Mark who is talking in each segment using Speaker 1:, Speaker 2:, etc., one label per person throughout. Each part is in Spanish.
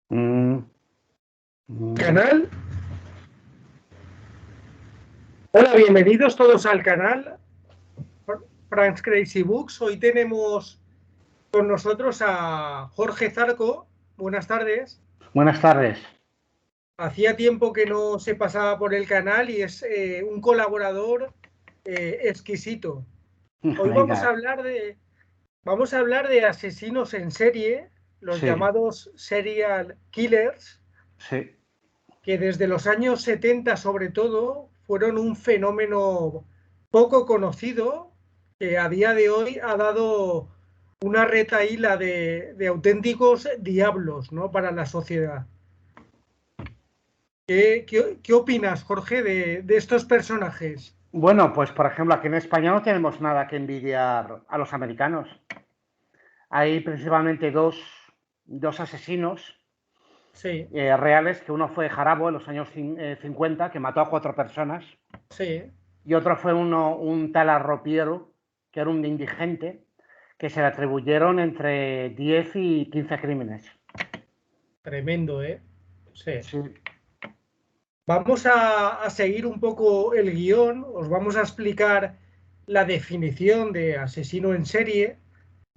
Speaker 1: Mm, mm.
Speaker 2: Canal. Hola, bienvenidos todos al canal Frank's Crazy Books. Hoy tenemos con nosotros a Jorge Zarco. Buenas tardes.
Speaker 1: Buenas tardes.
Speaker 2: Hacía tiempo que no se pasaba por el canal y es un colaborador exquisito. Hoy
Speaker 1: Venga,
Speaker 2: vamos a hablar de asesinos en serie, los
Speaker 1: sí,
Speaker 2: llamados serial killers,
Speaker 1: sí.
Speaker 2: que desde los años 70 sobre todo fueron un fenómeno poco conocido que a día de hoy ha dado una retahíla de auténticos diablos, ¿no?, para la sociedad. ¿Qué opinas, Jorge, de estos personajes?
Speaker 1: Bueno, pues por ejemplo, aquí en España no tenemos nada que envidiar a los americanos. Hay principalmente dos asesinos
Speaker 2: Sí,
Speaker 1: reales, que uno fue Jarabo en los años 50, que mató a 4 personas,
Speaker 2: sí,
Speaker 1: y otro fue un tal Arropiero, que era un indigente, que se le atribuyeron entre 10 y 15 crímenes.
Speaker 2: tremendo, ¿eh? Sí.
Speaker 1: Sí.
Speaker 2: Vamos a seguir un poco el guión, os vamos a explicar la definición de asesino en serie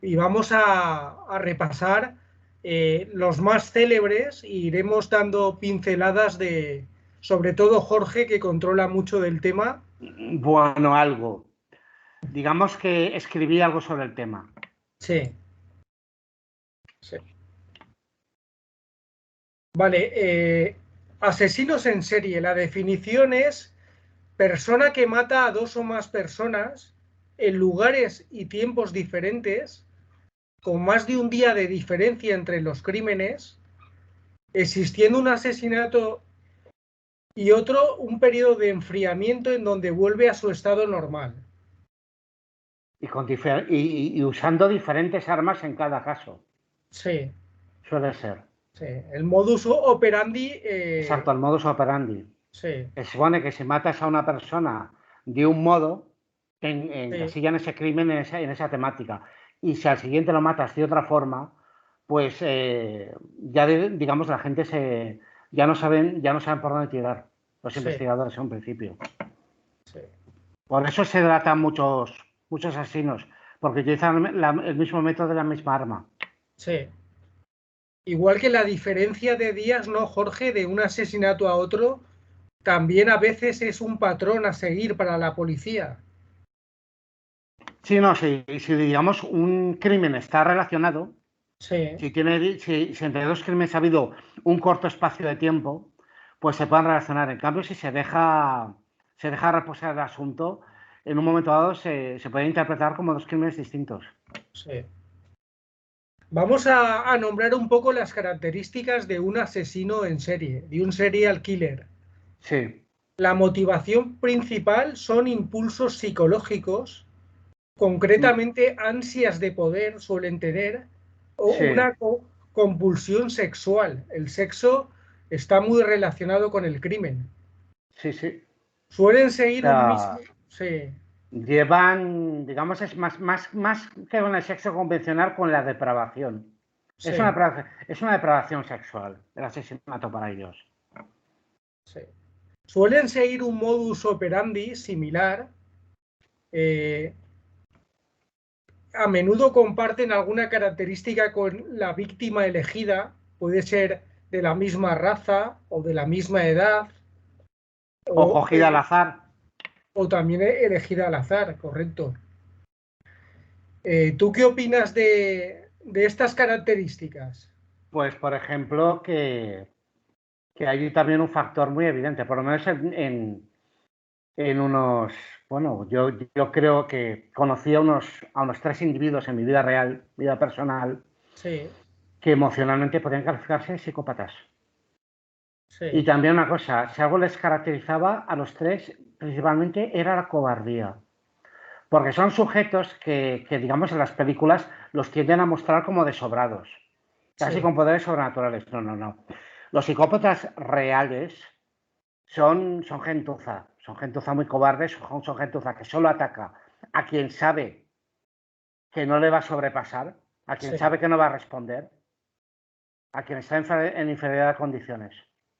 Speaker 2: y vamos a repasar los más célebres e iremos dando pinceladas de, sobre todo Jorge, que controla mucho del tema.
Speaker 1: Bueno, algo. Digamos que escribí algo sobre el tema.
Speaker 2: Sí, sí. Vale, asesinos en serie. La definición es persona que mata a dos o más personas en lugares y tiempos diferentes, con más de un día de diferencia entre los crímenes, existiendo un asesinato y otro un periodo de enfriamiento en donde vuelve a su estado normal.
Speaker 1: Y usando diferentes armas en cada caso,
Speaker 2: Sí,
Speaker 1: suele ser.
Speaker 2: sí. El modus operandi,
Speaker 1: Exacto, el modus operandi.
Speaker 2: sí,
Speaker 1: Se supone que si matas a una persona de un modo,
Speaker 2: sí,
Speaker 1: encasillan ese crimen en esa temática. Y si al siguiente lo matas de otra forma, pues digamos, la gente ya no saben por dónde tirar, los
Speaker 2: sí,
Speaker 1: investigadores en un principio.
Speaker 2: sí,
Speaker 1: Por eso se delatan muchos asesinos, porque utilizan el mismo método de la misma arma.
Speaker 2: sí. Igual que la diferencia de días, ¿no, Jorge? De un asesinato a otro, también a veces es un patrón a seguir para la policía.
Speaker 1: Sí, no, si digamos un crimen está relacionado,
Speaker 2: Sí,
Speaker 1: si entre dos crímenes ha habido un corto espacio de tiempo, pues se pueden relacionar. En cambio, si se deja reposar el asunto, en un momento dado se puede interpretar como dos crímenes distintos.
Speaker 2: sí. Vamos a nombrar un poco las características de un asesino en serie, de un serial killer.
Speaker 1: Sí.
Speaker 2: La motivación principal son impulsos psicológicos,
Speaker 1: Mm.
Speaker 2: concretamente ansias de poder suelen tener, o
Speaker 1: Sí,
Speaker 2: una compulsión sexual. El sexo está muy relacionado con el crimen.
Speaker 1: sí, sí.
Speaker 2: Suelen
Speaker 1: O
Speaker 2: seguir un mismo...
Speaker 1: sea,
Speaker 2: Sí,
Speaker 1: digamos, es más que con el sexo convencional, con la depravación.
Speaker 2: sí,
Speaker 1: Es una depravación sexual, el asesinato para ellos.
Speaker 2: sí. Suelen seguir un modus operandi similar. eh, a menudo comparten alguna característica con la víctima elegida, puede ser de la misma raza o de la misma edad
Speaker 1: O
Speaker 2: o,
Speaker 1: cogida al azar.
Speaker 2: o también elegida al azar, correcto. ¿Tú qué opinas de estas características?
Speaker 1: Pues, por ejemplo, que hay también un factor muy evidente, por lo menos en unos, bueno, yo creo que conocí a unos 3 individuos en mi vida real, vida personal,
Speaker 2: Sí,
Speaker 1: que emocionalmente podían calificarse de psicópatas. Y
Speaker 2: sí,
Speaker 1: también una cosa, si algo les caracterizaba a los tres, principalmente era la cobardía. Porque son sujetos que, digamos, en las películas los tienden a mostrar como desobrados, casi
Speaker 2: sí,
Speaker 1: con poderes sobrenaturales. No, no, no. Los psicópatas reales son gentuza muy cobardes, son gentuza que solo ataca a quien sabe que no le va a sobrepasar, a quien
Speaker 2: sí.
Speaker 1: sabe que no va a responder. A quien está en inferioridad de condiciones.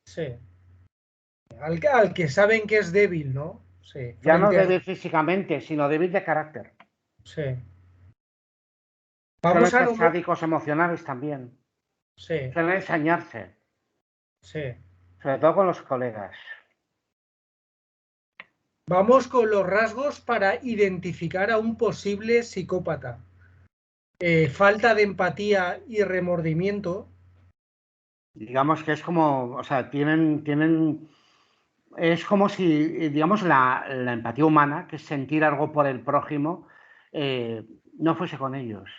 Speaker 2: Sí. Al que saben que es débil, ¿no? Sí.
Speaker 1: Ya no
Speaker 2: Frente a...
Speaker 1: débil físicamente, sino débil de carácter.
Speaker 2: Sí.
Speaker 1: Suelen
Speaker 2: Vamos a
Speaker 1: ser
Speaker 2: nombrar...
Speaker 1: sádicos emocionales también.
Speaker 2: Sí,
Speaker 1: Suelen ensañarse,
Speaker 2: sí.
Speaker 1: sobre todo con los colegas.
Speaker 2: Vamos con los rasgos para identificar a un posible psicópata. Falta de empatía y remordimiento.
Speaker 1: Digamos que es como, o sea, es como si, digamos, la empatía humana, que es sentir algo por el prójimo, no fuese con ellos.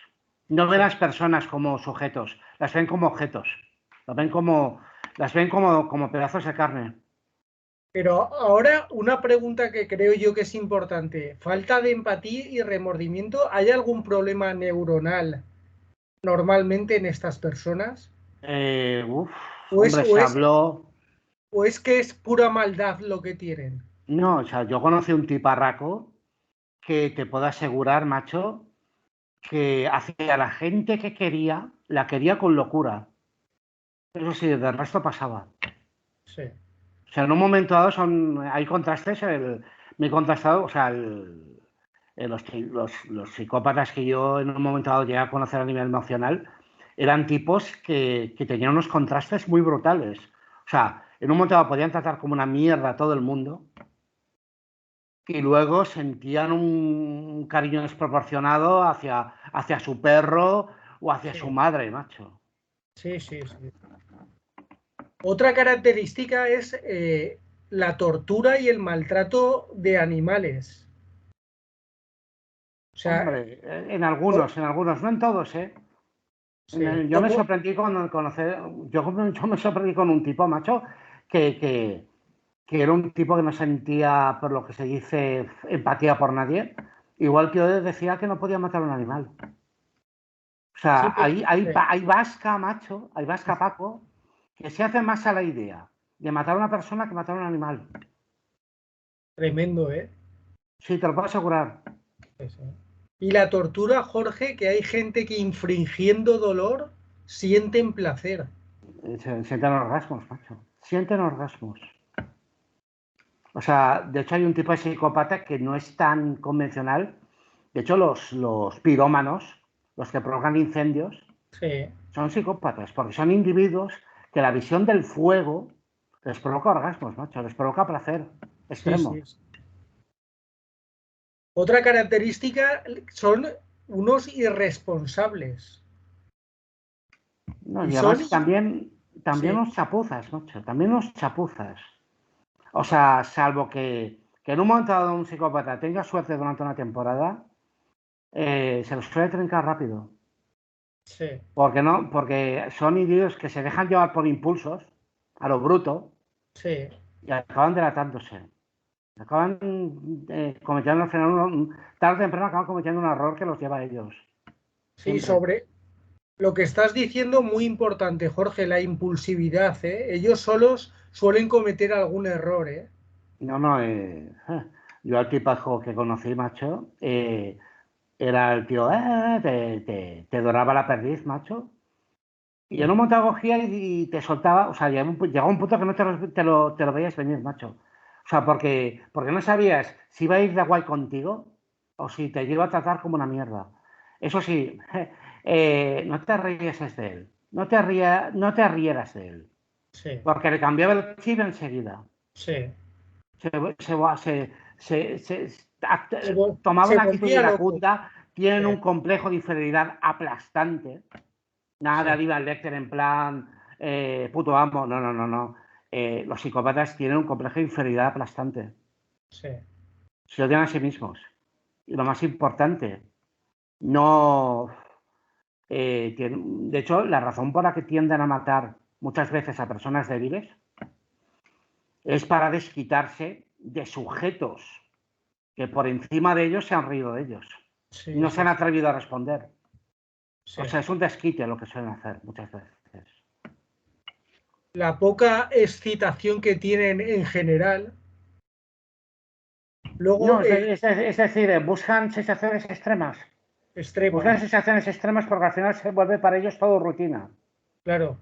Speaker 1: No ven
Speaker 2: Sí.
Speaker 1: a las personas como sujetos, las ven como objetos, las ven como pedazos de carne.
Speaker 2: Pero ahora una pregunta que creo yo que es importante. Falta de empatía y remordimiento. ¿Hay algún problema neuronal normalmente en estas personas?
Speaker 1: Uf,
Speaker 2: ¿O es,
Speaker 1: hombre,
Speaker 2: o
Speaker 1: se
Speaker 2: es,
Speaker 1: habló.
Speaker 2: o es que es pura maldad lo que tienen?
Speaker 1: No, o sea, yo conocí un tiparraco que te puedo asegurar, macho, que hacia la gente que quería, la quería con locura. Eso sí, del resto pasaba.
Speaker 2: Sí,
Speaker 1: O sea, en un momento dado hay contrastes, me he contrastado, o sea, los psicópatas que yo en un momento dado llegué a conocer a nivel emocional eran tipos que tenían unos contrastes muy brutales. O sea, en un momento dado podían tratar como una mierda a todo el mundo y luego sentían un cariño desproporcionado hacia su perro o hacia su
Speaker 2: sí,
Speaker 1: madre, macho.
Speaker 2: sí, sí, sí. Otra característica es la tortura y el maltrato de animales. O sea,
Speaker 1: Hombre, en algunos, no en todos, ¿eh?
Speaker 2: sí,
Speaker 1: Yo me sorprendí con conocer, yo me sorprendí con un tipo, macho, que, que, que era un tipo que no sentía, por lo que se dice, empatía por nadie. Igual que yo decía que no podía matar a un animal. O
Speaker 2: sí,
Speaker 1: sea,
Speaker 2: pero,
Speaker 1: hay vasca, macho, hay vasca, Paco, que se hace más a la idea de matar a una persona que matar a un animal.
Speaker 2: tremendo, ¿eh?
Speaker 1: Sí, te lo puedo asegurar.
Speaker 2: Sí, sí. Y la tortura, Jorge, que hay gente que infringiendo dolor sienten placer.
Speaker 1: Sienten orgasmos, macho. Sienten orgasmos. O sea, de hecho hay un tipo de psicópata que no es tan convencional. De hecho, los pirómanos, los que provocan incendios,
Speaker 2: Sí,
Speaker 1: son psicópatas, porque son individuos que la visión del fuego les provoca orgasmos, macho, les provoca placer
Speaker 2: sí,
Speaker 1: extremo.
Speaker 2: sí. Otra característica son unos irresponsables.
Speaker 1: No,
Speaker 2: Y
Speaker 1: y
Speaker 2: son,
Speaker 1: además también
Speaker 2: sí,
Speaker 1: los chapuzas, macho, también los chapuzas. O sea, salvo que en un momento dado un psicópata tenga suerte durante una temporada, se los suele trincar rápido.
Speaker 2: sí,
Speaker 1: Porque no, porque son individuos que se dejan llevar por impulsos, a lo bruto,
Speaker 2: sí.
Speaker 1: y acaban delatándose. Acaban cometiendo al final, tarde o temprano acaban cometiendo un error que los lleva a ellos.
Speaker 2: Sí,
Speaker 1: Siempre.
Speaker 2: sobre lo que estás diciendo, muy importante, Jorge, la impulsividad, ¿eh? Ellos solos suelen cometer algún error, ¿eh?
Speaker 1: No, no, yo al tipajo que conocí, macho, era el tío, te doraba la perdiz, macho. Y en un momento cogía y te soltaba, o sea, llegaba un punto que no te lo veías venir, macho. O sea, porque no sabías si iba a ir de guay contigo o si te iba a tratar como una mierda. Eso sí, no te rieses de él, no te rieras de él,
Speaker 2: Sí,
Speaker 1: porque le cambiaba el chip enseguida.
Speaker 2: sí.
Speaker 1: Se, se,
Speaker 2: Se, vol-
Speaker 1: Tomaba
Speaker 2: se
Speaker 1: una actitud
Speaker 2: volvía loco.
Speaker 1: iracunda, tienen
Speaker 2: Sí,
Speaker 1: un complejo de inferioridad aplastante. Nada de
Speaker 2: sí,
Speaker 1: Aníbal Lecter en plan puto amo. No, no, no, no. Los psicópatas tienen un complejo de inferioridad aplastante.
Speaker 2: sí.
Speaker 1: Se odian a sí mismos. Y lo más importante, no. De hecho, la razón por la que tienden a matar muchas veces a personas débiles es para desquitarse de sujetos que por encima de ellos se han reído de ellos y
Speaker 2: Sí,
Speaker 1: no se
Speaker 2: sí,
Speaker 1: han
Speaker 2: sí,
Speaker 1: atrevido a responder.
Speaker 2: sí.
Speaker 1: O sea, es un desquite lo que suelen hacer muchas veces.
Speaker 2: La poca excitación que tienen en general.
Speaker 1: No,
Speaker 2: Luego,
Speaker 1: es decir, buscan sensaciones extremas. Buscan
Speaker 2: extremas,
Speaker 1: sensaciones extremas porque al final se vuelve para ellos todo rutina.
Speaker 2: claro.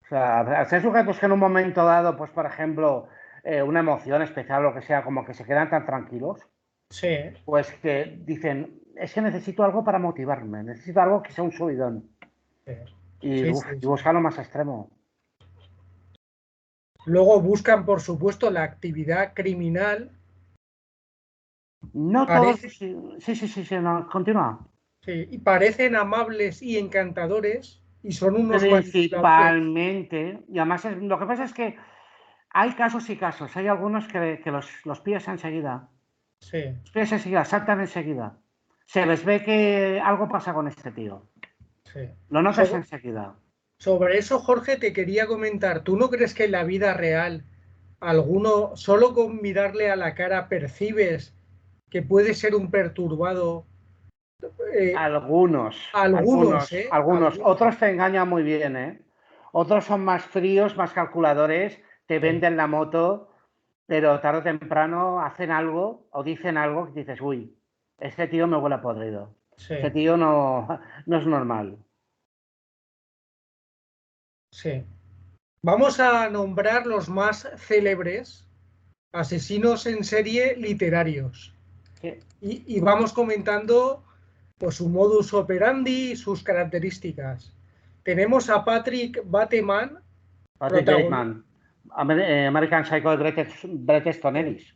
Speaker 1: O sea, al ser sujetos que en un momento dado, pues por ejemplo, una emoción especial o lo que sea, como que se quedan tan tranquilos,
Speaker 2: Sí,
Speaker 1: pues que dicen, es que necesito algo para motivarme, necesito algo que sea un subidón.
Speaker 2: sí,
Speaker 1: Y,
Speaker 2: sí,
Speaker 1: uf,
Speaker 2: sí,
Speaker 1: y
Speaker 2: sí.
Speaker 1: buscar lo más extremo.
Speaker 2: Luego buscan, por supuesto, la actividad criminal.
Speaker 1: No todos,
Speaker 2: Parece,
Speaker 1: sí, sí, sí, sí, sí, no, continúa.
Speaker 2: sí, y parecen amables y encantadores y son unos manipuladores.
Speaker 1: Principalmente, y además lo que pasa es que hay casos y casos, hay algunos que los pillas enseguida,
Speaker 2: Sí,
Speaker 1: los pillas enseguida, saltan enseguida. Se les ve que algo pasa con este tío,
Speaker 2: sí.
Speaker 1: lo notas
Speaker 2: So-
Speaker 1: enseguida.
Speaker 2: Sobre eso, Jorge, te quería comentar. ¿Tú no crees que en la vida real alguno, solo con mirarle a la cara, percibes que puede ser un perturbado? Eh,
Speaker 1: Algunos,
Speaker 2: algunos,
Speaker 1: algunos,
Speaker 2: ¿eh?
Speaker 1: algunos,
Speaker 2: Algunos.
Speaker 1: otros te engañan muy bien, ¿eh? Otros son más fríos, más calculadores, te
Speaker 2: Sí,
Speaker 1: venden la moto, pero tarde o temprano hacen algo o dicen algo que dices, uy, este tío me huele a podrido.
Speaker 2: sí,
Speaker 1: Este tío no, no es normal.
Speaker 2: sí. Vamos a nombrar los más célebres asesinos en serie literarios.
Speaker 1: Sí,
Speaker 2: Y vamos comentando pues, su modus operandi y sus características. Tenemos a Patrick Bateman,
Speaker 1: Patrick
Speaker 2: protagonista.
Speaker 1: Bateman, American Psycho de Bret Easton Ellis.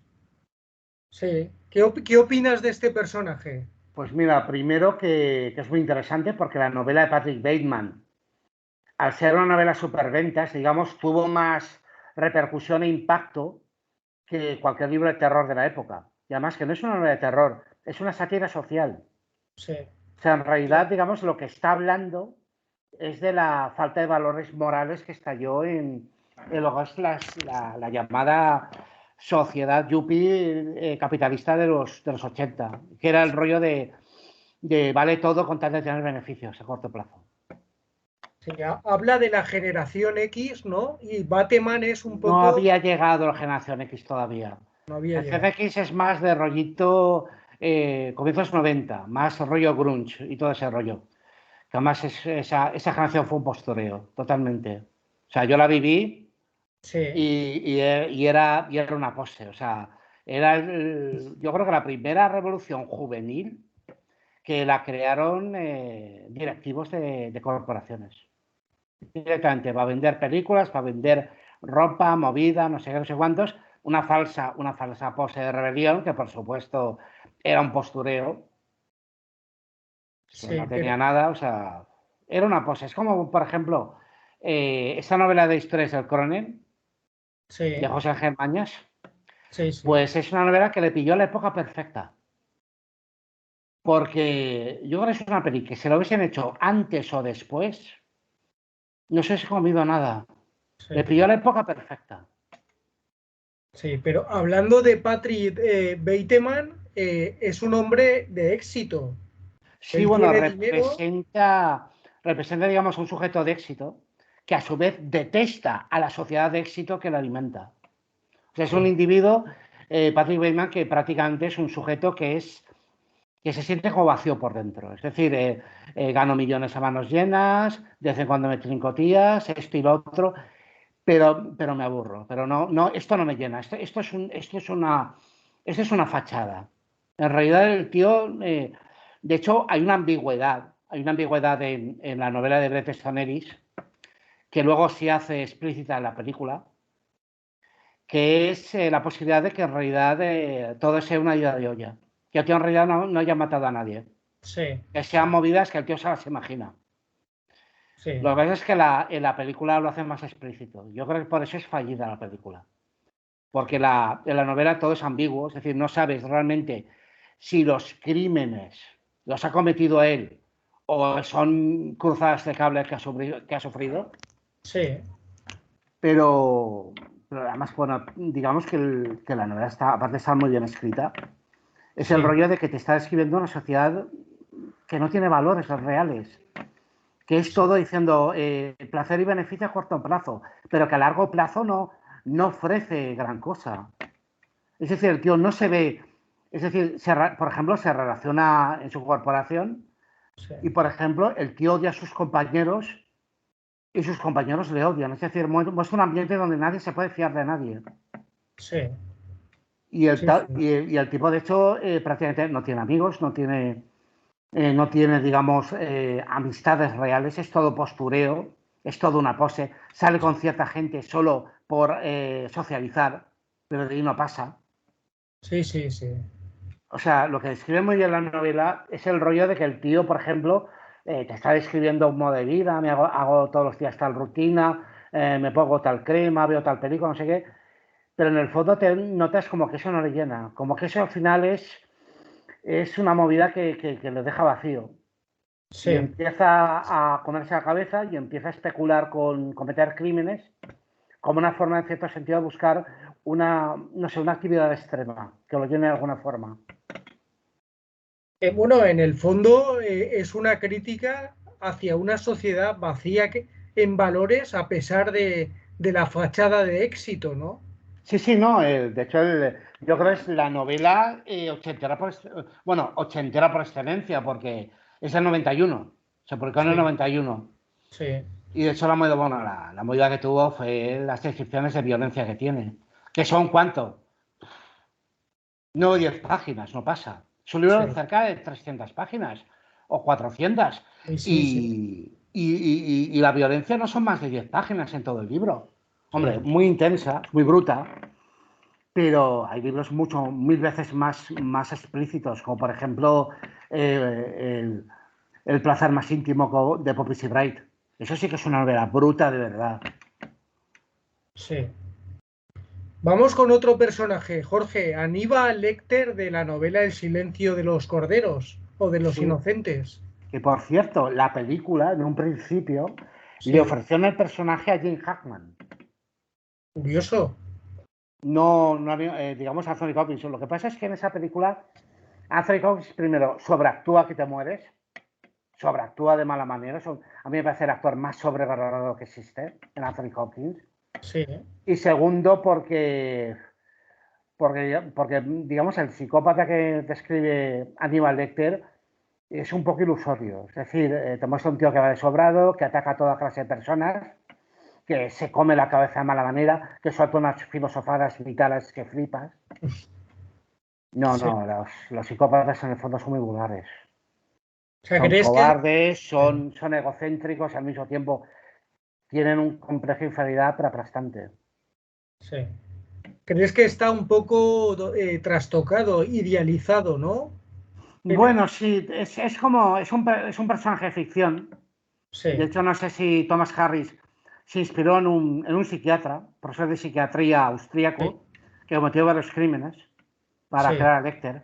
Speaker 2: Sí. ¿Qué opinas de este personaje?
Speaker 1: Pues mira, primero que es muy interesante porque la novela de Patrick Bateman, al ser una novela superventas, digamos, tuvo más repercusión e impacto que cualquier libro de terror de la época. Y además que no es una novela de terror, es una sátira social.
Speaker 2: Sí,
Speaker 1: O sea, en
Speaker 2: sí,
Speaker 1: realidad, digamos, lo que está hablando es de la falta de valores morales que estalló en lo que es la llamada sociedad yuppie capitalista de los 80, que era el rollo de vale todo con tal de tener beneficios a corto plazo.
Speaker 2: sí. Habla de la generación X, ¿no? Y Bateman es un
Speaker 1: No
Speaker 2: poco.
Speaker 1: había llegado la generación X todavía.
Speaker 2: No había
Speaker 1: El
Speaker 2: llegado.
Speaker 1: CCX es más de rollito comienzos 90, más rollo grunge y todo ese rollo. Que además esa generación fue un postureo, totalmente. O sea, yo la viví
Speaker 2: Sí,
Speaker 1: y era una pose. O sea, yo creo que la primera revolución juvenil que la crearon directivos de corporaciones. Directamente, va a vender películas, va a vender ropa, movida, no sé qué, no sé cuántos, una falsa pose de rebelión, que por supuesto era un postureo, que
Speaker 2: sí,
Speaker 1: no
Speaker 2: pero
Speaker 1: tenía nada, o sea, era una pose. Es como, por ejemplo, esta novela de historias del Cronen, de
Speaker 2: sí,
Speaker 1: José Ángel Mañas,
Speaker 2: sí, sí.
Speaker 1: pues es una novela que le pilló la época perfecta. Porque yo creo que es una peli que si lo hubiesen hecho antes o después, no se hubiese comido nada. Le
Speaker 2: Sí.
Speaker 1: pilló la época perfecta.
Speaker 2: Sí, pero hablando de Patrick Bateman, es un hombre de éxito.
Speaker 1: Sí,
Speaker 2: Él
Speaker 1: bueno,
Speaker 2: tiene dinero,
Speaker 1: representa, digamos, un sujeto de éxito que a su vez detesta a la sociedad de éxito que la alimenta. O sea, es un
Speaker 2: sí,
Speaker 1: individuo, Patrick Bateman, que prácticamente es un sujeto que se siente como vacío por dentro. Es decir, gano millones a manos llenas, de vez en cuando me trinco tías, esto y lo otro, pero me aburro. Pero no, no, esto no me llena. Esto es una fachada. En realidad, el tío, de hecho, hay una ambigüedad en la novela de Bret Easton Ellis, que luego se hace explícita en la película, que es la posibilidad de que en realidad todo sea una idea de olla. Que el tío en realidad no haya matado a nadie.
Speaker 2: sí,
Speaker 1: Que sean movidas que el tío se las imagina.
Speaker 2: sí,
Speaker 1: Lo que pasa es que en la película lo hacen más explícito. Yo creo que por eso es fallida la película. Porque en la novela todo es ambiguo, es decir, no sabes realmente si los crímenes los ha cometido él o son cruzadas de cable que ha sufrido,
Speaker 2: sí,
Speaker 1: pero, pero además, bueno, digamos que la novela está, aparte de estar muy bien escrita, es el
Speaker 2: sí,
Speaker 1: rollo de que te está describiendo una sociedad que no tiene valores reales, que es
Speaker 2: sí,
Speaker 1: todo diciendo placer y beneficio a corto plazo, pero que a largo plazo no ofrece gran cosa. Es decir, el tío no se ve, es decir, por ejemplo, se relaciona en su corporación
Speaker 2: sí,
Speaker 1: y, por ejemplo, el tío odia a sus compañeros y sus compañeros le odian. Es decir, muestra un ambiente donde nadie se puede fiar de nadie.
Speaker 2: Sí,
Speaker 1: Y el,
Speaker 2: sí, sí.
Speaker 1: y el tipo, de hecho, prácticamente no tiene amigos, no tiene, digamos, amistades reales, es todo postureo, es todo una pose. Sale con cierta gente solo por socializar, pero de ahí no pasa.
Speaker 2: Sí, sí, sí.
Speaker 1: O sea, lo que describe muy bien la novela es el rollo de que el tío, por ejemplo, te está describiendo un modo de vida, hago todos los días tal rutina, me pongo tal crema, veo tal película, no sé qué, pero en el fondo te notas como que eso no le llena, como que eso al final es una movida que le deja vacío. Y
Speaker 2: Sí.
Speaker 1: empieza a comerse la cabeza y empieza a especular con cometer crímenes como una forma, en cierto sentido, de buscar una, no sé, una actividad extrema que lo llene de alguna forma.
Speaker 2: Bueno, en el fondo es una crítica hacia una sociedad vacía en valores a pesar de la fachada de éxito, ¿no?
Speaker 1: Sí, sí, no, de hecho yo creo que es la novela ochentera bueno, ochentera por excelencia, porque es del 91, se publicó en el
Speaker 2: Sí,
Speaker 1: 91.
Speaker 2: sí,
Speaker 1: Y de hecho la movida, bueno, la movida que tuvo fue las descripciones de violencia que tiene. ¿Que son cuánto? No, 10 páginas, no pasa. Es un libro de
Speaker 2: sí,
Speaker 1: cerca de 300 páginas o 400.
Speaker 2: sí, sí, sí,
Speaker 1: Y la violencia no son más de 10 páginas en todo el libro. Hombre,
Speaker 2: sí.
Speaker 1: muy intensa, muy bruta, pero hay libros mucho, mil veces más explícitos, como por ejemplo el placer más íntimo de Poppy Bright. Eso sí que es una novela bruta de verdad.
Speaker 2: Sí. Vamos con otro personaje, Jorge, Aníbal Lecter de la novela El silencio de los corderos o de los
Speaker 1: Sí,
Speaker 2: inocentes.
Speaker 1: que por cierto, la película, en un principio, le
Speaker 2: Sí,
Speaker 1: ofreció el personaje a Jane Hackman.
Speaker 2: curioso.
Speaker 1: No, no digamos a Anthony Hopkins. Lo que pasa es que en esa película Anthony Hopkins primero sobreactúa que te mueres, sobreactúa de mala manera. A mí me parece el actor más sobrevalorado que existe en Anthony Hopkins.
Speaker 2: Sí,
Speaker 1: Y segundo, porque digamos, el psicópata que describe Aníbal Lecter es un poco ilusorio. Es decir, te muestra un tío que va de sobrado, que ataca a toda clase de personas, que se come la cabeza de mala manera, que suelta unas filosofadas vitales que flipas. No,
Speaker 2: sí.
Speaker 1: no, los psicópatas en el fondo son muy vulgares.
Speaker 2: O sea,
Speaker 1: Son
Speaker 2: ¿crees que...
Speaker 1: cobardes,
Speaker 2: Sí,
Speaker 1: son egocéntricos y al mismo tiempo tienen un complejo de inferioridad pero aplastante.
Speaker 2: sí. ¿Crees que está un poco trastocado, idealizado, ¿no? En-
Speaker 1: Bueno, sí, es como, es un personaje de ficción. De
Speaker 2: Sí,
Speaker 1: hecho, no sé si Thomas Harris se inspiró en un psiquiatra, profesor de psiquiatría
Speaker 2: sí,
Speaker 1: austríaco, que cometió varios crímenes para
Speaker 2: sí.
Speaker 1: crear a Lecter.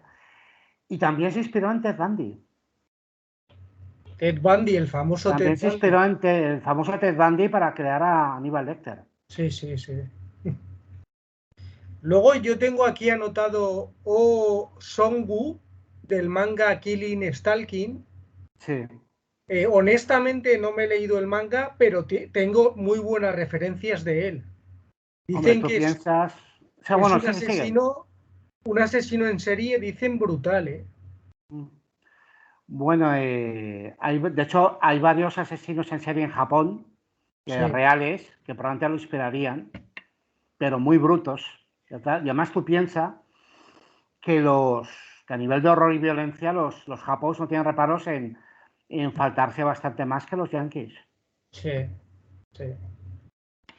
Speaker 1: Y también se inspiró en Ted Bundy.
Speaker 2: Ted Bundy, el famoso Ted
Speaker 1: También se
Speaker 2: Bundy.
Speaker 1: inspiró en el famoso Ted Bundy para crear a Aníbal Lecter.
Speaker 2: Sí, sí, sí. Luego yo tengo aquí anotado Oh Song-woo del manga Killing Stalking.
Speaker 1: Sí.
Speaker 2: Honestamente no me he leído el manga, pero tengo muy buenas referencias de él.
Speaker 1: Hombre,
Speaker 2: Dicen
Speaker 1: tú
Speaker 2: que
Speaker 1: piensas. O sea,
Speaker 2: es
Speaker 1: bueno, sigue, sigue.
Speaker 2: un asesino en serie, dicen brutal, ¿eh?
Speaker 1: Bueno, de hecho, hay varios asesinos en serie en Japón,
Speaker 2: Sí,
Speaker 1: reales, que probablemente lo inspirarían, pero muy brutos. ¿Verdad? Y además tú piensas que que a nivel de horror y violencia los japos no tienen reparos en faltarse bastante más que los yankees.
Speaker 2: sí, sí.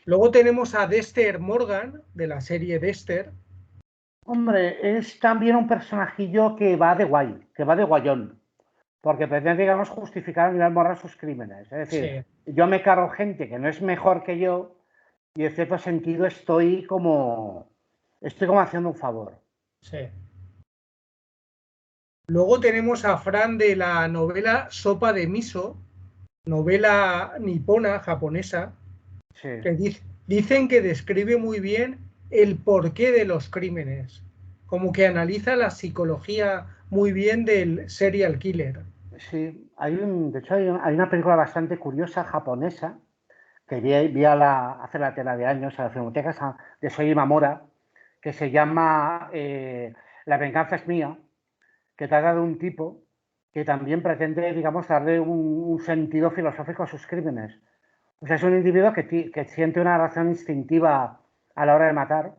Speaker 2: Luego tenemos a Dexter Morgan de la serie Dexter.
Speaker 1: Hombre, es también un personajillo que va de guay, que va de guayón, porque pretende, digamos, justificar a nivel moral sus crímenes. Es decir,
Speaker 2: Sí,
Speaker 1: yo me cargo gente que no es mejor que yo y en cierto sentido estoy como haciendo un favor.
Speaker 2: sí. Luego tenemos a Fran de la novela Sopa de Miso, novela nipona, japonesa,
Speaker 1: Sí.
Speaker 2: que dicen que describe muy bien el porqué de los crímenes, como que analiza la psicología muy bien del serial killer.
Speaker 1: Sí, de hecho hay una película bastante curiosa japonesa que vi hace la tela de años a la Filmoteca de Soei Mamora, que se llama La venganza es mía, que trata de un tipo que también pretende, digamos, darle un sentido filosófico a sus crímenes. O sea, es un individuo que siente una reacción instintiva a la hora de matar,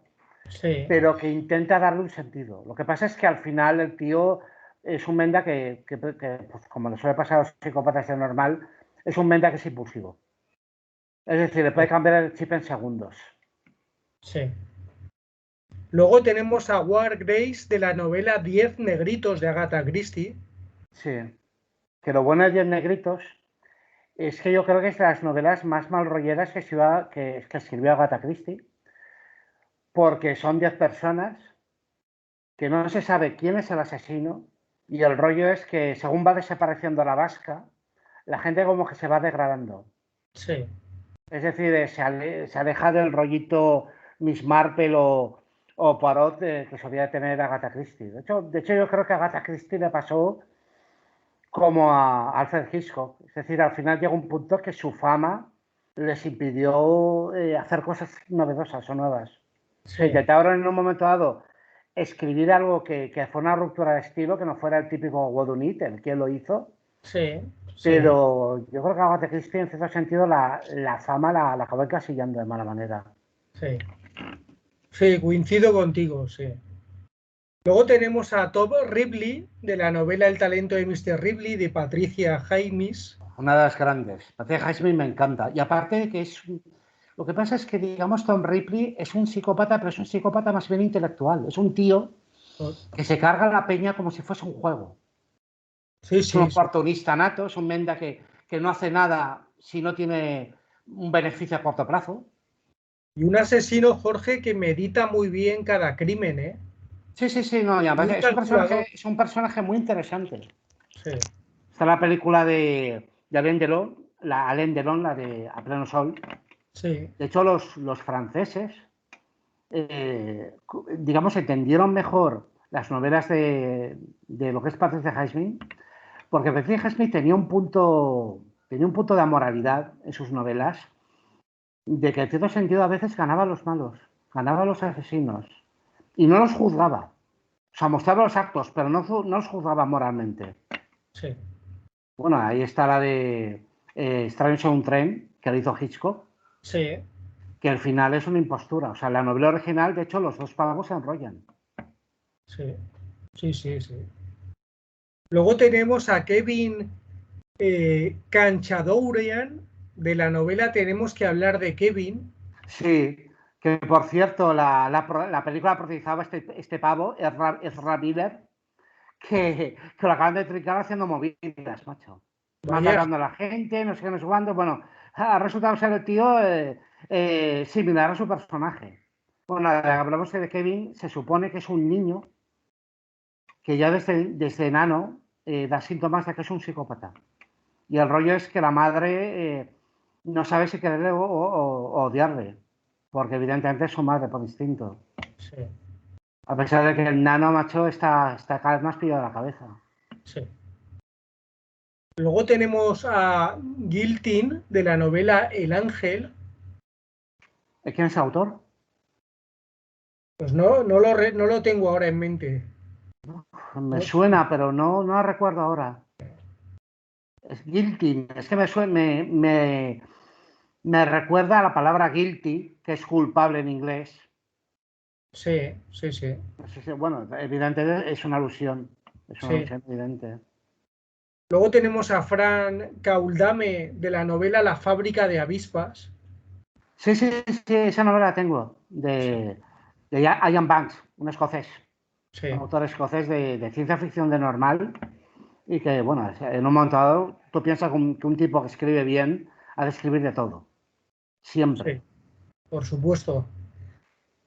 Speaker 2: Sí,
Speaker 1: pero que intenta darle un sentido. Lo que pasa es que al final el tío es un menda que, pues, como le suele pasar a los psicópatas de normal, es un menda que es impulsivo. Es decir, le puede cambiar el chip en segundos.
Speaker 2: sí. Luego tenemos a War Grace de la novela 10 negritos de Agatha Christie.
Speaker 1: Sí. Que lo bueno de 10 negritos es que yo creo que es de las novelas más mal rolleras que escribió Agatha Christie, porque son 10 personas que no se sabe quién es el asesino y el rollo es que según va desapareciendo la vasca, la gente como que se va degradando.
Speaker 2: Sí,
Speaker 1: Es decir, se aleja del rollito Miss Marple o Poirot que solía tener Agatha Christie. De hecho, yo creo que a Agatha Christie le pasó como a Alfred Hitchcock. Es decir, al final llegó un punto que su fama les impidió hacer cosas novedosas o nuevas. O sea,
Speaker 2: sí,
Speaker 1: intentaron en un momento dado escribir algo que fue una ruptura de estilo, que no fuera el típico Whodunit, el que lo hizo,
Speaker 2: sí, sí,
Speaker 1: pero yo creo que Agatha Christie en cierto sentido la fama la acabó encasillando de mala manera.
Speaker 2: sí. Sí, coincido contigo, sí. Luego tenemos a Todd Ripley de la novela El talento de Mr. Ripley de Patricia Highsmith.
Speaker 1: Una de las grandes. Patricia Highsmith me encanta. Y aparte de que es... Lo que pasa es que, digamos, Tom Ripley es un psicópata, pero es un psicópata más bien intelectual. Es un tío que se carga la peña como si fuese un juego.
Speaker 2: Sí,
Speaker 1: Es un
Speaker 2: sí, sí.
Speaker 1: oportunista nato, es un menda que no hace nada si no tiene un beneficio a corto plazo.
Speaker 2: Y un asesino, Jorge, que medita muy bien cada crimen, ¿eh?
Speaker 1: Sí, sí, sí, no, y además
Speaker 2: Muy calculador.
Speaker 1: es un personaje muy interesante.
Speaker 2: Sí,
Speaker 1: Está la película de Alain Delon, la de A Pleno Sol.
Speaker 2: sí,
Speaker 1: De hecho, los franceses, digamos, entendieron mejor las novelas de lo que es Patricia Highsmith, porque Patricia Highsmith tenía un punto de amoralidad en sus novelas, de que en cierto sentido a veces ganaba a los malos, ganaba a los asesinos, y no los juzgaba. O sea, mostraba los actos, pero no los juzgaba moralmente.
Speaker 2: sí,
Speaker 1: Bueno, ahí está la de Extraños en un tren, que lo hizo Hitchcock,
Speaker 2: sí,
Speaker 1: que al final es una impostura. O sea, en la novela original, de hecho, los dos pavos se enrollan.
Speaker 2: sí, sí, sí, sí. Luego tenemos a Kevin Canchadourian de la novela Tenemos que hablar de Kevin.
Speaker 1: Sí, que por cierto, la película protagonizaba este pavo, Ezra Miller, que lo acaban de tricar haciendo movidas, macho.
Speaker 2: Vaya,
Speaker 1: Maltratando a la gente, no sé qué, no sé cuándo. Bueno, ha resultado ser el tío similar a su personaje. Bueno, hablamos de Kevin, se supone que es un niño que ya desde enano da síntomas de que es un psicópata. Y el rollo es que la madre no sabe si quererle o odiarle, porque evidentemente es su madre por instinto.
Speaker 2: sí,
Speaker 1: A pesar de que el nano macho está cada vez más pillado de la cabeza.
Speaker 2: sí. Luego tenemos a Giltin de la novela El Ángel.
Speaker 1: ¿Quién es el autor?
Speaker 2: Pues no lo tengo ahora en mente.
Speaker 1: Me
Speaker 2: No,
Speaker 1: suena, pero no la recuerdo ahora. Es guilty. Es que me recuerda a la palabra guilty, que es culpable en inglés.
Speaker 2: sí, sí, sí,
Speaker 1: Bueno, evidentemente es una alusión. Es una
Speaker 2: sí.
Speaker 1: alusión evidente.
Speaker 2: Luego tenemos a Fran Cauldame de la novela La fábrica de avispas.
Speaker 1: Sí, sí, sí, esa novela la tengo.
Speaker 2: Sí,
Speaker 1: De Ian Banks, un escocés. Un
Speaker 2: sí,
Speaker 1: autor escocés de ciencia ficción de normal. Y que, bueno, en un momento dado, tú piensas que un tipo que escribe bien ha de escribir de todo. Siempre.
Speaker 2: sí, por supuesto.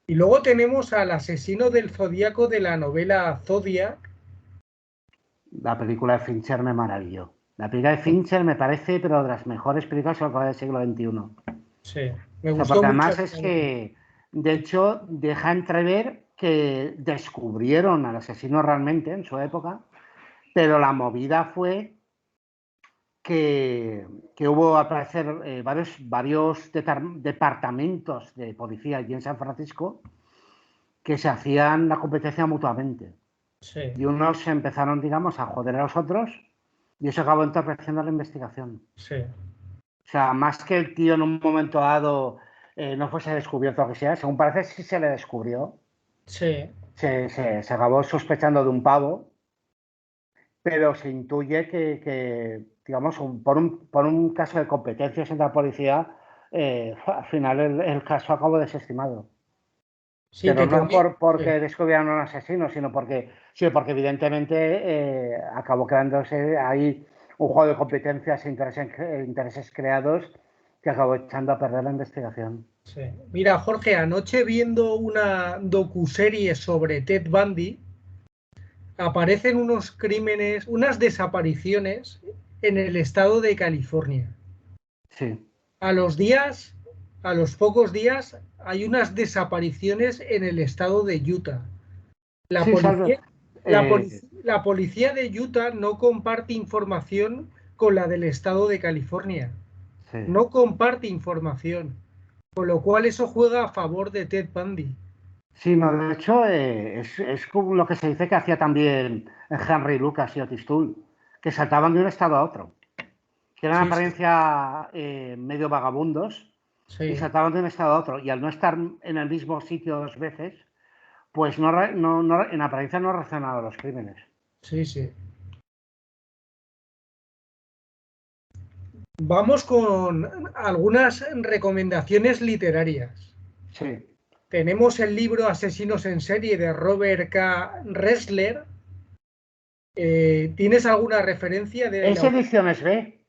Speaker 2: Y luego tenemos al asesino del Zodíaco de la novela Zodiac.
Speaker 1: La película de Fincher me maravilló. La película de Fincher me parece, pero de las mejores películas del siglo XXI.
Speaker 2: Sí, me
Speaker 1: O sea,
Speaker 2: gustó
Speaker 1: porque
Speaker 2: mucho
Speaker 1: además
Speaker 2: a mí
Speaker 1: es
Speaker 2: también.
Speaker 1: que, de hecho, deja entrever que descubrieron al asesino realmente en su época, pero la movida fue que hubo, al parecer, varios departamentos de policía allí en San Francisco que se hacían la competencia mutuamente.
Speaker 2: Sí,
Speaker 1: Y unos empezaron, digamos, a joder a los otros y eso acabó entorpeciendo la investigación.
Speaker 2: sí,
Speaker 1: O sea, más que el tío en un momento dado no fuese descubierto o que sea, según parece sí se le descubrió.
Speaker 2: Sí,
Speaker 1: Se acabó sospechando de un pavo, pero se intuye que, digamos, por un caso de competencias entre la policía, al final el caso acabó desestimado.
Speaker 2: sí,
Speaker 1: Pero
Speaker 2: que
Speaker 1: no
Speaker 2: tenía.
Speaker 1: porque descubrieran un asesino, sino porque evidentemente acabó creándose ahí un juego de competencias e intereses creados que acabó echando a perder la investigación.
Speaker 2: Sí. Mira, Jorge, anoche viendo una docuserie sobre Ted Bundy, aparecen unos crímenes, unas desapariciones en el estado de California.
Speaker 1: Sí,
Speaker 2: A los días, a los pocos días, hay unas desapariciones en el estado de Utah. La
Speaker 1: sí, salvo.
Speaker 2: policía, la policía de Utah no comparte información con la del estado de California.
Speaker 1: Sí.
Speaker 2: No comparte información. Con lo cual eso juega a favor de Ted Bundy.
Speaker 1: Sí, no, de hecho, es como lo que se dice que hacía también Henry Lucas y Otis Toole, que saltaban de un estado a otro, que eran en
Speaker 2: Sí, sí,
Speaker 1: apariencia medio vagabundos y
Speaker 2: sí,
Speaker 1: saltaban de un estado a otro. Y al no estar en el mismo sitio dos veces, pues en apariencia no reaccionaban a los crímenes.
Speaker 2: sí, sí. Vamos con algunas recomendaciones literarias.
Speaker 1: Sí.
Speaker 2: Tenemos el libro Asesinos en serie de Robert K. Ressler. ¿Tienes alguna referencia del
Speaker 1: Es
Speaker 2: autor?
Speaker 1: ediciones B.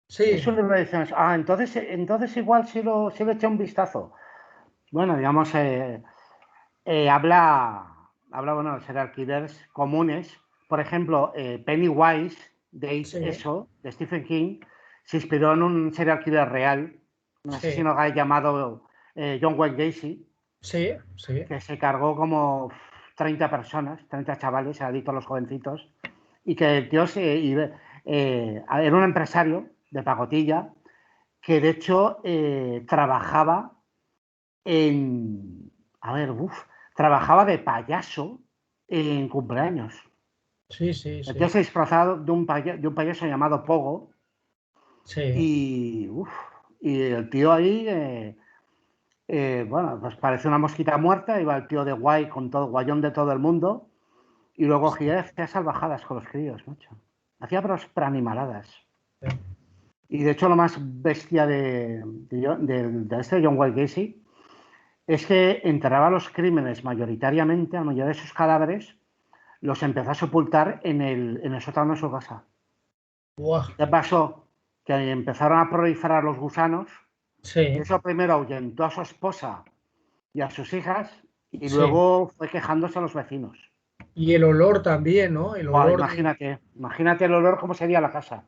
Speaker 1: Es
Speaker 2: Sí,
Speaker 1: un libro de ediciones. Ah, entonces igual sí le eché un vistazo. Bueno, digamos, habla, bueno, de serial killers comunes. Por ejemplo, Pennywise,
Speaker 2: sí,
Speaker 1: de Stephen King, se inspiró en un serial killer real, un
Speaker 2: sí,
Speaker 1: asesino gay llamado John Wayne Gacy,
Speaker 2: sí, sí,
Speaker 1: que se cargó como 30 personas, 30 chavales, adictos a los jovencitos, y que el tío era un empresario de pacotilla que de hecho trabajaba en, a ver, trabajaba de payaso en cumpleaños.
Speaker 2: sí, sí,
Speaker 1: Entonces
Speaker 2: sí,
Speaker 1: se disfrazado de un payaso llamado Pogo
Speaker 2: sí,
Speaker 1: y, y el tío ahí, bueno, pues parece una mosquita muerta, iba el tío de guay con todo, guayón de todo el mundo y luego hacía salvajadas con los críos, mucho. Hacía preanimaladas.
Speaker 2: sí,
Speaker 1: Y de hecho lo más bestia de este John Wayne Gacy es que enterraba los crímenes mayoritariamente, la mayoría de sus cadáveres, los empezó a sepultar en el sótano de su casa.
Speaker 2: buah,
Speaker 1: ¿Qué pasó? Que empezaron a proliferar los gusanos y
Speaker 2: sí,
Speaker 1: eso primero ahuyentó a su esposa y a sus hijas y
Speaker 2: sí.
Speaker 1: luego fue quejándose a los vecinos.
Speaker 2: Y el olor también, ¿no? El
Speaker 1: Buah,
Speaker 2: olor de.
Speaker 1: imagínate el olor cómo sería la casa.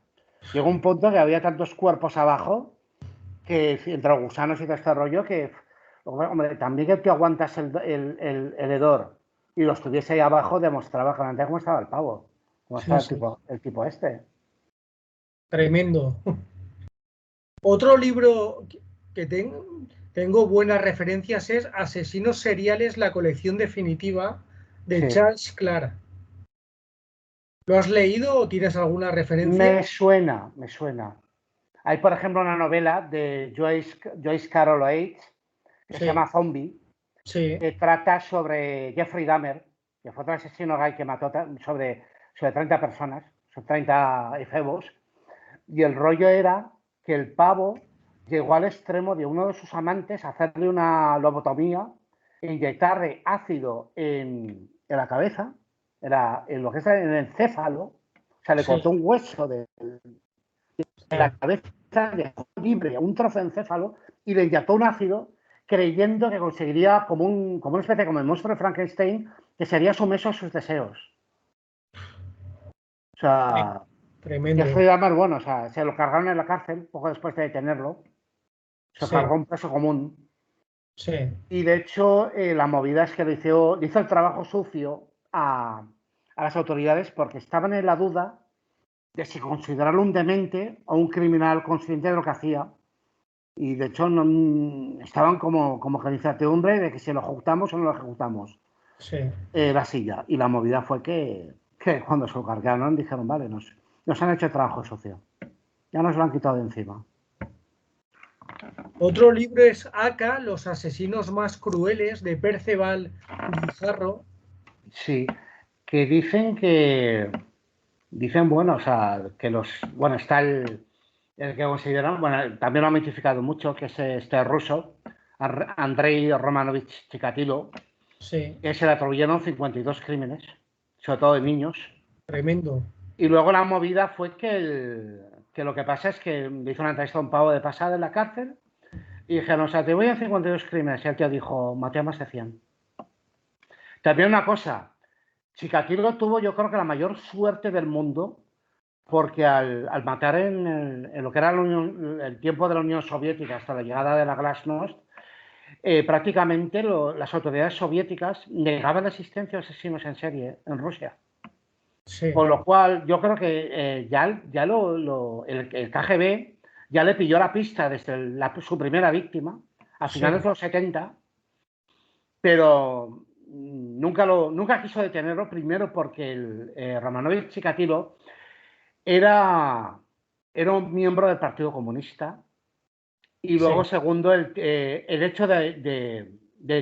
Speaker 1: Llegó un punto que había tantos cuerpos abajo que entre los gusanos y todo este rollo que, hombre, también que te aguantas el hedor y los tuviese ahí abajo demostraba claramente cómo estaba el pavo, cómo
Speaker 2: Sí,
Speaker 1: estaba
Speaker 2: sí,
Speaker 1: el tipo este.
Speaker 2: tremendo. Otro libro que tengo buenas referencias es Asesinos seriales, la colección definitiva de
Speaker 1: Sí.
Speaker 2: Charles Clara. ¿Lo has leído o tienes alguna referencia?
Speaker 1: Me suena, me suena. Hay, por ejemplo, una novela de Joyce Carol Oates que se
Speaker 2: Sí,
Speaker 1: llama Zombie,
Speaker 2: sí,
Speaker 1: que trata sobre Jeffrey Dahmer, que fue otro asesino gay que mató sobre 30 personas, sobre 30 efebos, y el rollo era que el pavo llegó al extremo de uno de sus amantes a hacerle una lobotomía, inyectarle ácido en la cabeza, en lo que es en el encéfalo, o sea, le
Speaker 2: sí,
Speaker 1: cortó un hueso de la
Speaker 2: sí,
Speaker 1: cabeza, dejó libre un trozo de encéfalo y le inyectó un ácido creyendo que conseguiría como una especie como el monstruo de Frankenstein que sería sumiso a sus deseos. O sea,
Speaker 2: tremendo.
Speaker 1: Jeffrey Dahmer, bueno, o sea, se lo cargaron en la cárcel poco después de detenerlo. Se
Speaker 2: Sí,
Speaker 1: cargó un preso común.
Speaker 2: sí,
Speaker 1: Y de hecho, la movida es que le hizo el trabajo sucio a las autoridades porque estaban en la duda de si considerarlo un demente o un criminal consciente de lo que hacía. Y de hecho estaban como que en incertidumbre de que si lo ejecutamos o no lo ejecutamos.
Speaker 2: sí.
Speaker 1: La silla. Y la movida fue que cuando se lo cargaron dijeron, vale, nos han hecho el trabajo sucio. Ya nos lo han quitado de encima.
Speaker 2: Otro libro es Aka, los asesinos más crueles, de Perceval Guijarro.
Speaker 1: Sí, que dicen, bueno, o sea, que bueno, está el que consideran, bueno, también lo han mitificado mucho, que es este ruso, Andrei Romanovich Chikatilo,
Speaker 2: Sí,
Speaker 1: que se le atribuyeron 52 crímenes, sobre todo de niños.
Speaker 2: tremendo.
Speaker 1: Y luego la movida fue que lo que pasa es que le hizo una entrevista a un pavo de pasada en la cárcel y dijeron, o sea, te voy a 52 crímenes. Y el tío dijo, maté a más de 100. También una cosa, Chikatilo tuvo yo creo que la mayor suerte del mundo porque al matar en lo que era el tiempo de la Unión Soviética hasta la llegada de la Glasnost, prácticamente las autoridades soviéticas negaban la existencia de asesinos en serie en Rusia.
Speaker 2: Sí,
Speaker 1: Con lo cual, yo creo que el KGB ya le pilló la pista desde su primera víctima, a
Speaker 2: sí,
Speaker 1: finales de los 70, pero nunca quiso detenerlo, primero porque Romanovich Chikatilo era, era un miembro del Partido Comunista y luego,
Speaker 2: sí.
Speaker 1: segundo, el hecho de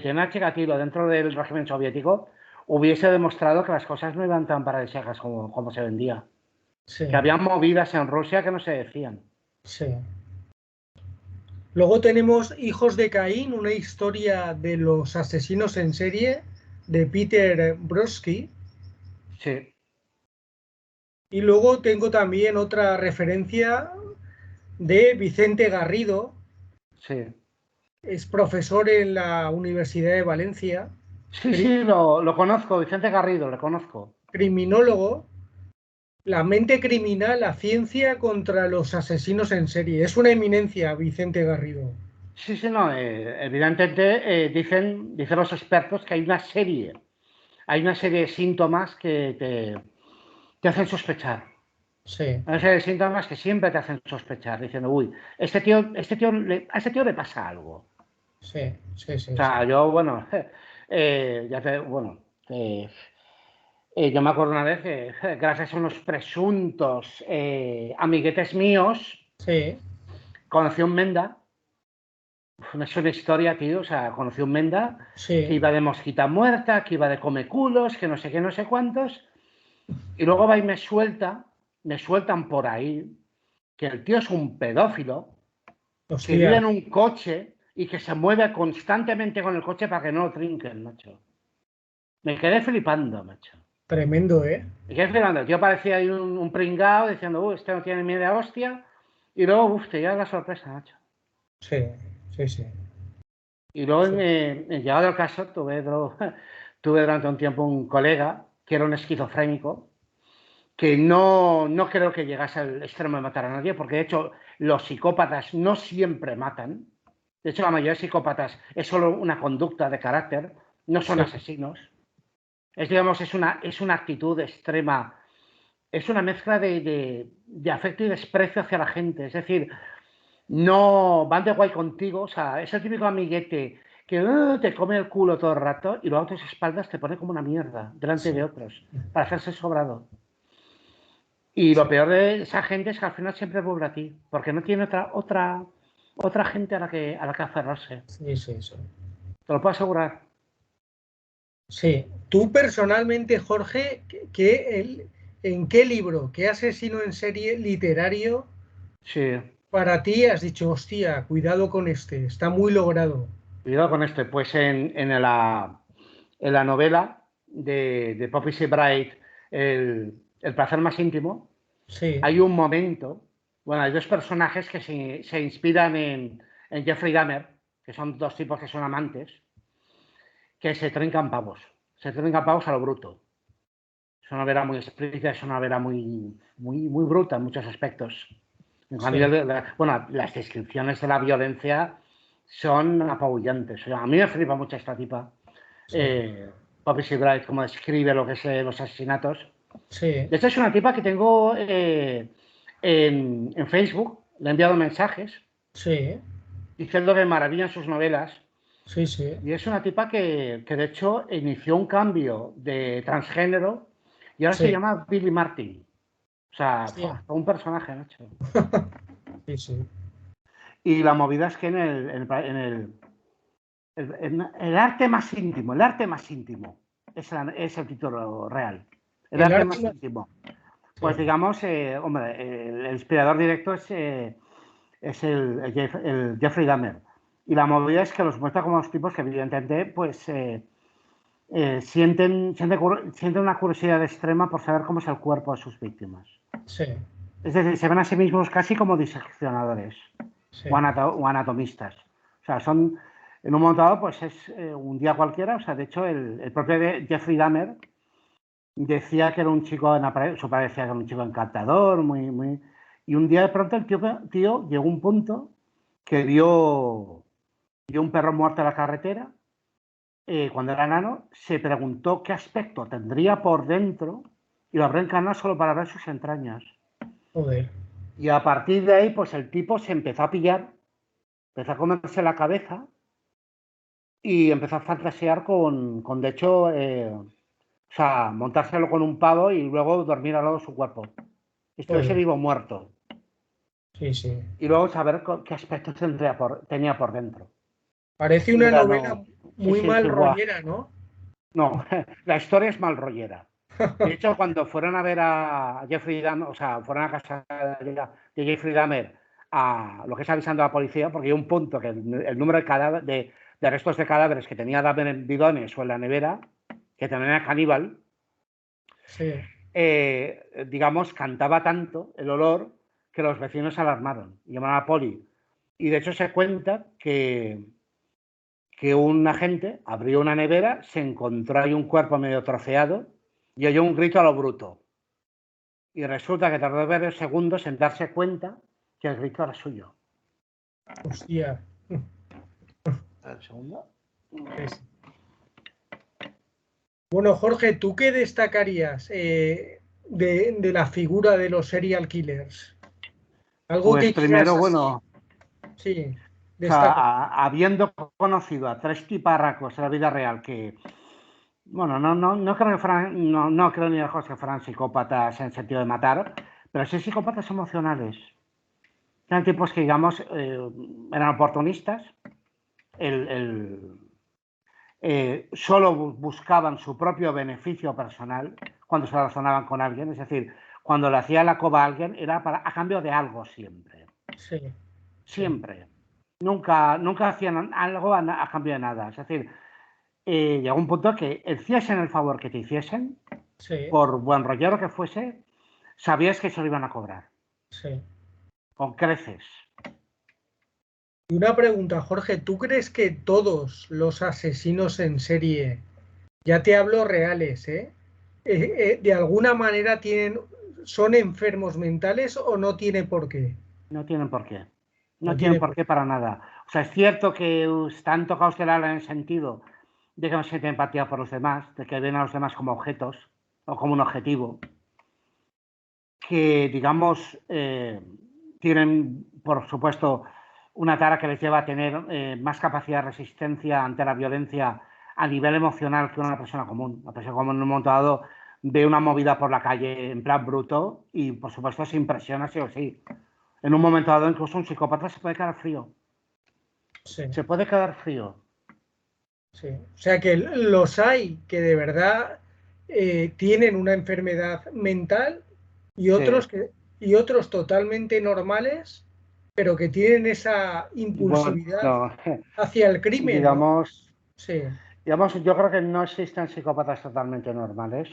Speaker 1: tener a Chikatilo dentro del régimen soviético hubiese demostrado que las cosas no iban tan paradisíacas como se vendía.
Speaker 2: Sí,
Speaker 1: Que había movidas en Rusia que no se decían.
Speaker 2: sí. Luego tenemos Hijos de Caín, una historia de los asesinos en serie de Peter Brodsky.
Speaker 1: Sí,
Speaker 2: Y luego tengo también otra referencia de Vicente Garrido,
Speaker 1: sí.
Speaker 2: es profesor en la Universidad de Valencia,
Speaker 1: Sí, sí, lo conozco, Vicente Garrido, lo conozco.
Speaker 2: criminólogo, la mente criminal, la ciencia contra los asesinos en serie. Es una eminencia, Vicente Garrido.
Speaker 1: Sí, sí, no, evidentemente dicen los expertos que hay una serie de síntomas que te hacen sospechar.
Speaker 2: Sí,
Speaker 1: Hay una serie de síntomas que siempre te hacen sospechar, diciendo, uy, a este tío le pasa algo.
Speaker 2: sí, sí,
Speaker 1: O
Speaker 2: sí, sí.
Speaker 1: sea, yo, bueno, bueno, yo me acuerdo una vez que, gracias a unos presuntos amiguetes míos,
Speaker 2: Sí,
Speaker 1: conocí a un Menda. Es una historia, tío. O sea, conocí a un Menda que
Speaker 2: sí,
Speaker 1: iba de mosquita muerta, que iba de come culos, que no sé qué, no sé cuántos. Y luego va y me sueltan por ahí que el tío es un pedófilo, que vive
Speaker 2: hostia,
Speaker 1: en un coche y que se mueve constantemente con el coche para que no lo trinquen, macho. Me quedé flipando, macho.
Speaker 2: tremendo, ¿eh?
Speaker 1: Me quedé flipando. El tío parecía ahí un pringao diciendo, este no tiene miedo a hostia. Y luego, te llega la sorpresa, macho.
Speaker 2: Sí, sí, sí,
Speaker 1: Y luego,
Speaker 2: sí,
Speaker 1: llegado el caso, tuve durante un tiempo un colega que era un esquizofrénico, que no creo que llegase al extremo de matar a nadie, porque de hecho los psicópatas no siempre matan. De hecho, la mayoría de psicópatas es solo una conducta de carácter, no son
Speaker 2: sí,
Speaker 1: asesinos. Digamos, es una actitud extrema, es una mezcla de afecto y desprecio hacia la gente. Es decir, no van de guay contigo, o sea, es el típico amiguete que te come el culo todo el rato y luego a tus espaldas te pone como una mierda delante de
Speaker 2: sí,
Speaker 1: otros para hacerse sobrado. Y lo
Speaker 2: sí,
Speaker 1: peor de esa gente es que al final siempre vuelve a ti, porque no tiene otra gente a la que aferrarse.
Speaker 2: sí, sí, sí.
Speaker 1: Te lo puedo asegurar.
Speaker 2: Sí, tú personalmente, Jorge, ¿en qué libro, qué asesino en serie literario
Speaker 1: Sí,
Speaker 2: para ti has dicho, hostia, cuidado con este, está muy logrado?
Speaker 1: cuidado con esto. Pues en la novela de Poppy Sebright, el placer más íntimo,
Speaker 2: Sí,
Speaker 1: hay un momento, bueno, hay dos personajes que se inspiran en Jeffrey Dahmer, que son dos tipos que son amantes, que se trincan pavos a lo bruto. Es una novela muy explícita, es una novela muy bruta en muchos aspectos. A
Speaker 2: sí,
Speaker 1: nivel bueno, las descripciones de la violencia son apabullantes. O sea, a mí me flipa mucho esta tipa.
Speaker 2: sí,
Speaker 1: Eh, Poppy Sebright, cómo describe lo que es los asesinatos.
Speaker 2: sí,
Speaker 1: De hecho, es una tipa que tengo en Facebook, le he enviado mensajes
Speaker 2: sí,
Speaker 1: diciendo que maravillan sus novelas.
Speaker 2: sí, sí,
Speaker 1: Y es una tipa que de hecho inició un cambio de transgénero y ahora se
Speaker 2: sí,
Speaker 1: llama Billy Martin. O sea,
Speaker 2: hostia,
Speaker 1: un personaje, macho.
Speaker 2: sí, sí,
Speaker 1: Y la movida es que el arte más íntimo, es el título real. El
Speaker 2: El
Speaker 1: arte
Speaker 2: arte.
Speaker 1: más íntimo. Pues
Speaker 2: Sí.
Speaker 1: digamos, hombre, el inspirador directo es el Jeffrey Dahmer. Y la movida es que los muestra como los tipos que evidentemente pues sienten una curiosidad extrema por saber cómo es el cuerpo de sus víctimas.
Speaker 2: Sí.
Speaker 1: Es decir, se ven a sí mismos casi como diseccionadores
Speaker 2: Sí.
Speaker 1: o anatomistas. O sea, son, en un momento dado, pues es un día cualquiera. O sea, de hecho, el propio Jeffrey Dahmer decía que era un chico, su padre decía que era un chico encantador, y un día de pronto el tío llegó a un punto que vio un perro muerto en la carretera, cuando era enano, se preguntó qué aspecto tendría por dentro y lo abrió en canal solo para ver sus entrañas.
Speaker 2: Joder.
Speaker 1: Y a partir de ahí, pues el tipo se empezó a pillar, empezó a comerse la cabeza y empezó a fantasear con de hecho, o sea, montárselo con un pavo y luego dormir al lado de su cuerpo. Estuviese
Speaker 2: Joder.
Speaker 1: vivo o muerto.
Speaker 2: Sí, sí.
Speaker 1: Y luego saber qué aspectos tenía por dentro.
Speaker 2: Parece
Speaker 1: Y
Speaker 2: una
Speaker 1: era,
Speaker 2: novela
Speaker 1: no, sí,
Speaker 2: muy
Speaker 1: sí,
Speaker 2: mal
Speaker 1: sí, buah.
Speaker 2: rollera, ¿no?
Speaker 1: No, la historia es mal rollera. De hecho, cuando fueron a ver a Jeffrey Dahmer, o sea, fueron a casa de Jeffrey Dahmer a lo que es avisando a la policía, porque hay un punto que el número de restos de cadáveres que tenía Dahmer en bidones o en la nevera, que también era caníbal,
Speaker 2: Sí.
Speaker 1: digamos, cantaba tanto el olor que los vecinos se alarmaron y llamaron a la poli. Y de hecho se cuenta que un agente abrió una nevera, se encontró ahí un cuerpo medio troceado y oyó un grito a lo bruto. Y resulta que tardó varios segundos en darse cuenta que el grito era suyo.
Speaker 2: Hostia.
Speaker 1: ¿El segundo?
Speaker 2: Sí, sí. Bueno, Jorge, ¿tú qué destacarías de la figura de los serial killers? Algo
Speaker 1: Pues
Speaker 2: que quieras
Speaker 1: primero,
Speaker 2: así,
Speaker 1: bueno,
Speaker 2: sí,
Speaker 1: o sea,
Speaker 2: destacar.
Speaker 1: habiendo conocido a tres tiparracos en la vida real que, bueno, no creo que fueran, no creo ni lejos que fueran psicópatas en sentido de matar, pero sí psicópatas emocionales. Eran tipos que, digamos, eran oportunistas, solo buscaban su propio beneficio personal cuando se relacionaban con alguien, es decir, cuando le hacía la coba a alguien era a cambio de algo siempre,
Speaker 2: Sí, sí,
Speaker 1: siempre. Nunca hacían algo a cambio de nada. Es decir, llegó un punto que hiciesen el favor que te hiciesen,
Speaker 2: sí,
Speaker 1: por buen rollero que fuese, sabías que se lo iban a cobrar,
Speaker 2: sí.
Speaker 1: con creces.
Speaker 2: Y una pregunta, Jorge, ¿tú crees que todos los asesinos en serie, ya te hablo reales, de alguna manera son enfermos mentales o no tiene por qué?
Speaker 1: No tienen por qué. No
Speaker 2: No
Speaker 1: tienen
Speaker 2: tiene
Speaker 1: por
Speaker 2: por
Speaker 1: qué
Speaker 2: qué.
Speaker 1: para nada. O sea, es cierto que están tocados del ala en el sentido de que no sienten empatía por los demás, de que ven a los demás como objetos o como un objetivo, que, digamos, tienen, por supuesto, una tara que les lleva a tener más capacidad de resistencia ante la violencia a nivel emocional que una persona común. Una persona común en un momento dado ve una movida por la calle en plan bruto y, por supuesto, se impresiona sí o sí. En un momento dado, incluso un psicópata se puede quedar frío.
Speaker 2: Sí,
Speaker 1: Se puede quedar frío.
Speaker 2: sí. O sea que los hay que de verdad tienen una enfermedad mental y
Speaker 1: Sí.
Speaker 2: y otros totalmente normales, pero que tienen esa
Speaker 1: Bueno,
Speaker 2: impulsividad hacia el crimen, ¿no?
Speaker 1: digamos,
Speaker 2: Sí,
Speaker 1: yo creo que no existen psicópatas totalmente normales.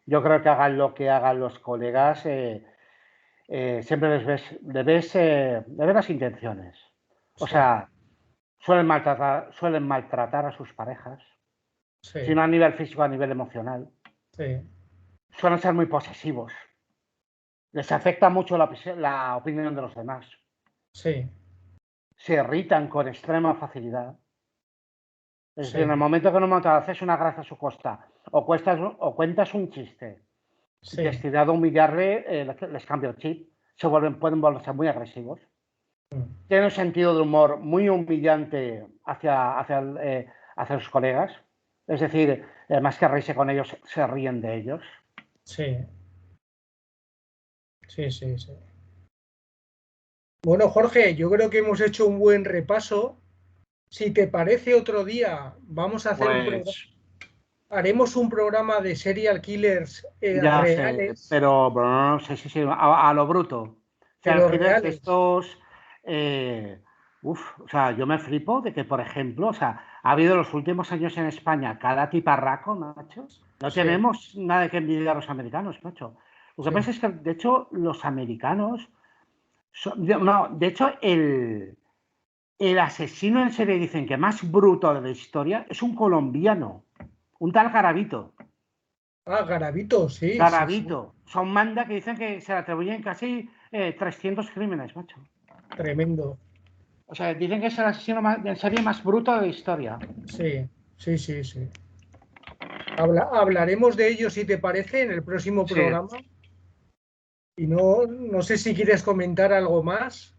Speaker 1: Yo creo que hagan lo que hagan los colegas, siempre le ves las intenciones. O
Speaker 2: sí,
Speaker 1: sea, suelen maltratar a sus parejas,
Speaker 2: sí,
Speaker 1: sino a nivel físico, a nivel emocional.
Speaker 2: sí,
Speaker 1: Suelen ser muy posesivos. Les afecta mucho la opinión de los demás.
Speaker 2: sí,
Speaker 1: Se irritan con extrema facilidad. Es decir, en el
Speaker 2: sí,
Speaker 1: momento que no haces una gracia a su costa o cuentas un chiste
Speaker 2: sí.
Speaker 1: destinado a humillarle, les cambia el chip. Pueden volverse muy agresivos. Tienen un sentido de humor muy humillante hacia sus colegas. Es decir, más que reírse con ellos, se ríen de ellos.
Speaker 2: Sí, sí, sí, sí. Bueno, Jorge, yo creo que hemos hecho un buen repaso. Si te parece, otro día vamos a hacer
Speaker 1: Pues
Speaker 2: haremos un programa de serial killers
Speaker 1: ya sé,
Speaker 2: reales,
Speaker 1: pero bueno, no sé si a lo bruto. O sea,
Speaker 2: pero
Speaker 1: alquileres de
Speaker 2: reales.
Speaker 1: estos, o sea, yo me flipo de que, por ejemplo, o sea, ha habido en los últimos años en España cada tiparraco, macho. No
Speaker 2: Sí,
Speaker 1: tenemos nada que envidiar a los americanos, macho. Lo que
Speaker 2: sí.
Speaker 1: pasa es que, de hecho, los americanos, no, de hecho, el asesino en serie dicen que más bruto de la historia es un colombiano, un tal Garavito.
Speaker 2: Ah, Garavito, sí, sí, sí.
Speaker 1: Garavito. Son manda que dicen que se le atribuyen casi 300 crímenes, macho.
Speaker 2: Tremendo.
Speaker 1: O sea, dicen que es el asesino en serie más bruto de la historia.
Speaker 2: Sí, sí, sí, sí. Hablaremos de ello, si te parece, en el próximo
Speaker 1: Sí.
Speaker 2: programa. Y no sé si quieres comentar algo más.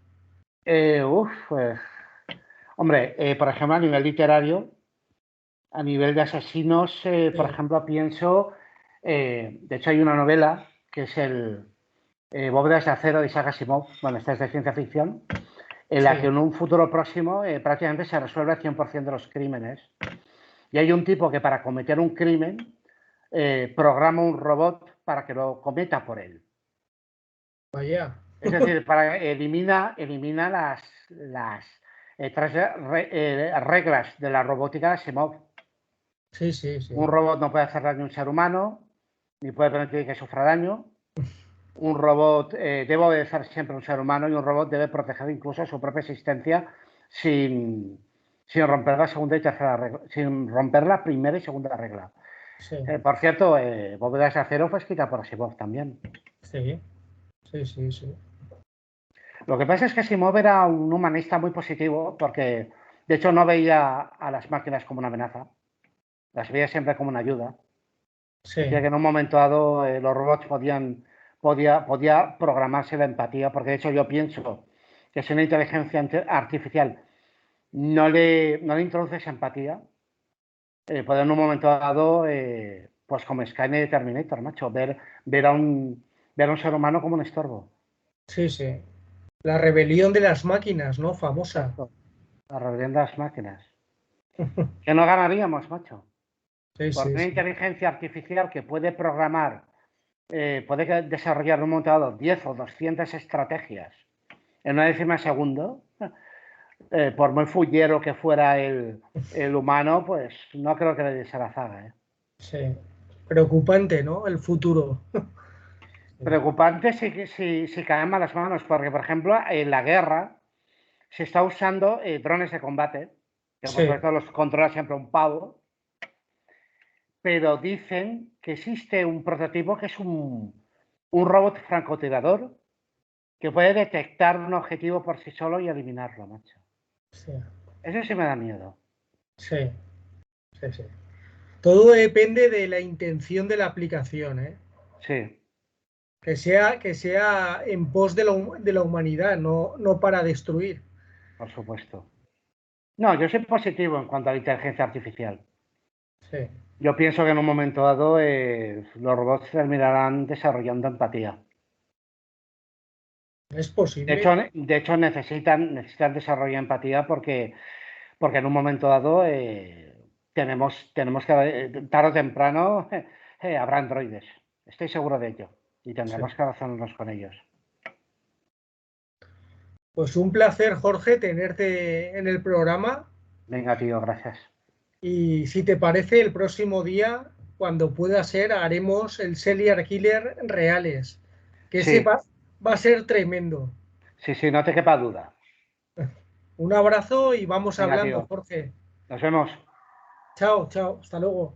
Speaker 1: Pues, hombre, por ejemplo, a nivel literario, a nivel de asesinos, por
Speaker 2: Sí,
Speaker 1: ejemplo, pienso, de hecho hay una novela que es el Bóvedas de Acero de Isaac Asimov, bueno, esta es de ciencia ficción, en la que
Speaker 2: sí.
Speaker 1: en un futuro próximo prácticamente se resuelve el 100% de los crímenes. Y hay un tipo que para cometer un crimen programa un robot para que lo cometa por él.
Speaker 2: Vaya.
Speaker 1: Es decir, elimina las tres reglas de la robótica de Asimov.
Speaker 2: Sí, sí,
Speaker 1: Un
Speaker 2: sí.
Speaker 1: robot no puede hacer daño a un ser humano, ni puede permitir que sufra daño. Un robot debe obedecer siempre a un ser humano y un robot debe proteger incluso su propia existencia sin, sin romper la segunda y tercera regla, sin romper la primera y segunda regla.
Speaker 2: Sí,
Speaker 1: Por cierto, Bóvedas de Acero fue escrita por Asimov también.
Speaker 2: sí, sí, sí, sí.
Speaker 1: Lo que pasa es que Asimov era un humanista muy positivo porque, de hecho, no veía a las máquinas como una amenaza, las veía siempre como una ayuda. Decía
Speaker 2: Sí,
Speaker 1: que en un momento dado los robots podía programarse la empatía, porque de hecho yo pienso que si una inteligencia artificial no le introduces empatía, puede en un momento dado, pues como Skynet de Terminator, macho, ver a un ser humano como un estorbo.
Speaker 2: sí, sí. La rebelión de las máquinas, ¿no? Famosa.
Speaker 1: Exacto. La rebelión de las máquinas. Que no ganaríamos, macho.
Speaker 2: Sí,
Speaker 1: Porque
Speaker 2: sí,
Speaker 1: una
Speaker 2: sí.
Speaker 1: inteligencia artificial que puede programar, puede desarrollar en un momento dado 10 o 200 estrategias en una décima de segundo, por muy fullero que fuera el humano, pues no creo que le diese la zaga.
Speaker 2: Sí. Preocupante, ¿no? El futuro. Sí,
Speaker 1: Preocupante si caen en malas manos, porque, por ejemplo, en la guerra se está usando drones de combate, que por
Speaker 2: sí,
Speaker 1: supuesto los controla siempre un pavo, pero dicen que existe un prototipo que es un robot francotirador que puede detectar un objetivo por sí solo y eliminarlo, macho.
Speaker 2: sí,
Speaker 1: Eso sí me da miedo.
Speaker 2: sí, sí, sí. Todo depende de la intención de la aplicación, ¿eh?
Speaker 1: Sí,
Speaker 2: Que sea en pos de la humanidad, no para destruir.
Speaker 1: por supuesto. No, yo soy positivo en cuanto a la inteligencia artificial.
Speaker 2: Sí,
Speaker 1: Yo pienso que en un momento dado los robots terminarán desarrollando empatía.
Speaker 2: es
Speaker 1: De hecho,
Speaker 2: posible.
Speaker 1: necesitan desarrollar empatía porque en un momento dado tenemos que, tarde o temprano, habrá androides. Estoy seguro de ello. Y
Speaker 2: Sí.
Speaker 1: tendremos que razonarnos con ellos.
Speaker 2: Pues un placer, Jorge, tenerte en el programa.
Speaker 1: Venga, tío, gracias.
Speaker 2: Y si te parece, el próximo día, cuando pueda ser, haremos el serial killer reales. Que ese
Speaker 1: Sí,
Speaker 2: va a ser tremendo.
Speaker 1: sí, sí, no te quepa duda.
Speaker 2: Un abrazo y vamos
Speaker 1: Venga,
Speaker 2: hablando,
Speaker 1: tío,
Speaker 2: Jorge.
Speaker 1: nos vemos.
Speaker 2: Chao, chao. Hasta luego.